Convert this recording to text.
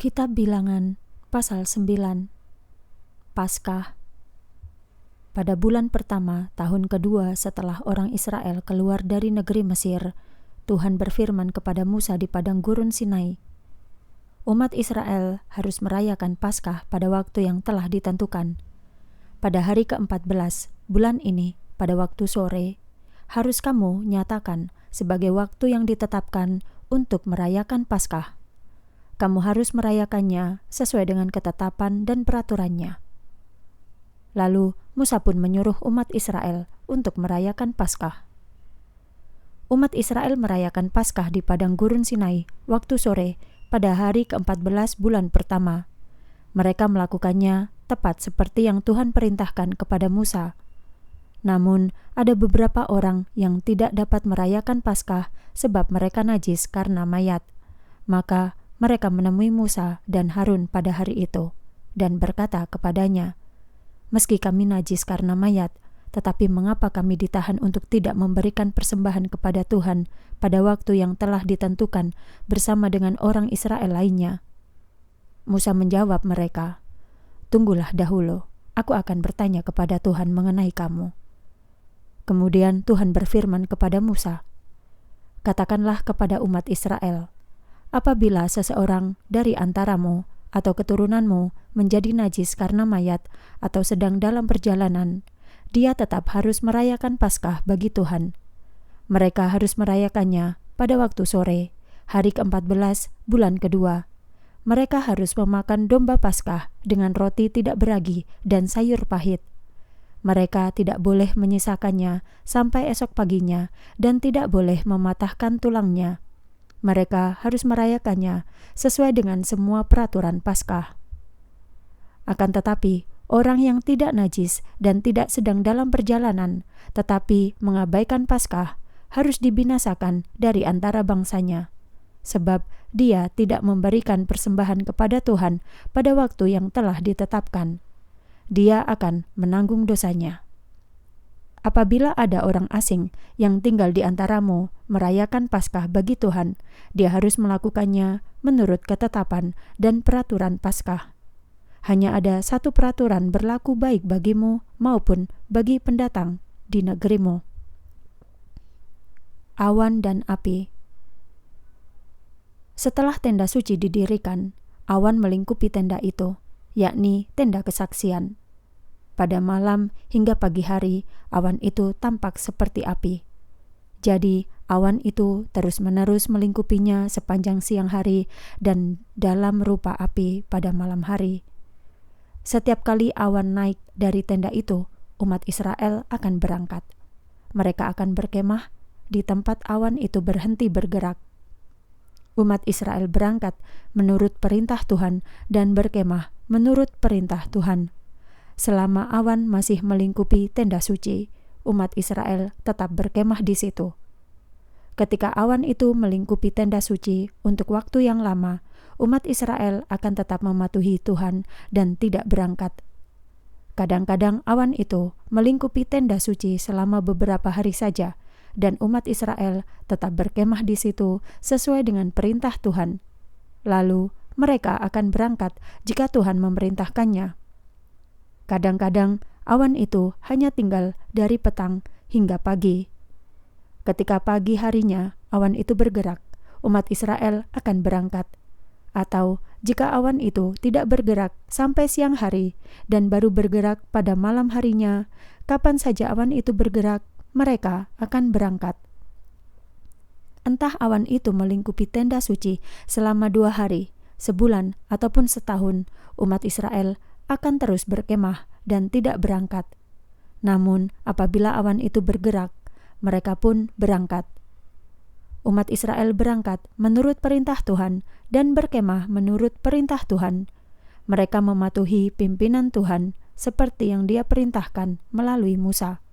Kitab Bilangan pasal 9. Paskah. Pada bulan pertama tahun kedua setelah orang Israel keluar dari negeri Mesir, Tuhan berfirman kepada Musa di padang gurun Sinai, umat Israel harus merayakan Paskah pada waktu yang telah ditentukan. Pada hari ke-14 bulan ini, pada waktu sore, harus kamu nyatakan sebagai waktu yang ditetapkan untuk merayakan Paskah. Kamu harus merayakannya sesuai dengan ketetapan dan peraturannya. Lalu Musa pun menyuruh umat Israel untuk merayakan Paskah. Umat Israel merayakan Paskah di padang gurun Sinai waktu sore pada hari ke-14 bulan pertama. Mereka melakukannya tepat seperti yang Tuhan perintahkan kepada Musa. Namun, ada beberapa orang yang tidak dapat merayakan Paskah sebab mereka najis karena mayat. Maka mereka menemui Musa dan Harun pada hari itu dan berkata kepadanya, "Meski kami najis karena mayat, tetapi mengapa kami ditahan untuk tidak memberikan persembahan kepada Tuhan pada waktu yang telah ditentukan bersama dengan orang Israel lainnya?" Musa menjawab mereka, "Tunggulah dahulu, aku akan bertanya kepada Tuhan mengenai kamu." Kemudian Tuhan berfirman kepada Musa, "Katakanlah kepada umat Israel, apabila seseorang dari antaramu atau keturunanmu menjadi najis karena mayat atau sedang dalam perjalanan, dia tetap harus merayakan Paskah bagi Tuhan. Mereka harus merayakannya pada waktu sore, hari ke-14 bulan kedua. Mereka harus memakan domba Paskah dengan roti tidak beragi dan sayur pahit. Mereka tidak boleh menyisakannya sampai esok paginya dan tidak boleh mematahkan tulangnya. Mereka harus merayakannya sesuai dengan semua peraturan Paskah. Akan tetapi, orang yang tidak najis dan tidak sedang dalam perjalanan, tetapi mengabaikan Paskah, harus dibinasakan dari antara bangsanya, sebab dia tidak memberikan persembahan kepada Tuhan pada waktu yang telah ditetapkan. Dia akan menanggung dosanya. Apabila ada orang asing yang tinggal di antaramu merayakan Paskah bagi Tuhan, dia harus melakukannya menurut ketetapan dan peraturan Paskah. Hanya ada satu peraturan berlaku baik bagimu maupun bagi pendatang di negerimu. Awan dan api. Setelah tenda suci didirikan, awan melingkupi tenda itu, yakni tenda kesaksian. Pada malam hingga pagi hari, awan itu tampak seperti api. Jadi, awan itu terus-menerus melingkupinya sepanjang siang hari dan dalam rupa api pada malam hari. Setiap kali awan naik dari tenda itu, umat Israel akan berangkat. Mereka akan berkemah di tempat awan itu berhenti bergerak. Umat Israel berangkat menurut perintah Tuhan dan berkemah menurut perintah Tuhan. Selama awan masih melingkupi tenda suci, umat Israel tetap berkemah di situ. Ketika awan itu melingkupi tenda suci untuk waktu yang lama, umat Israel akan tetap mematuhi Tuhan dan tidak berangkat. Kadang-kadang awan itu melingkupi tenda suci selama beberapa hari saja, dan umat Israel tetap berkemah di situ sesuai dengan perintah Tuhan. Lalu mereka akan berangkat jika Tuhan memerintahkannya. Kadang-kadang awan itu hanya tinggal dari petang hingga pagi. Ketika pagi harinya awan itu bergerak, umat Israel akan berangkat. Atau jika awan itu tidak bergerak sampai siang hari dan baru bergerak pada malam harinya, kapan saja awan itu bergerak, mereka akan berangkat. Entah awan itu melingkupi tenda suci selama 2 hari, sebulan, ataupun setahun, umat Israel akan terus berkemah dan tidak berangkat. Namun, apabila awan itu bergerak, mereka pun berangkat. Umat Israel berangkat menurut perintah Tuhan dan berkemah menurut perintah Tuhan. Mereka mematuhi pimpinan Tuhan seperti yang Dia perintahkan melalui Musa.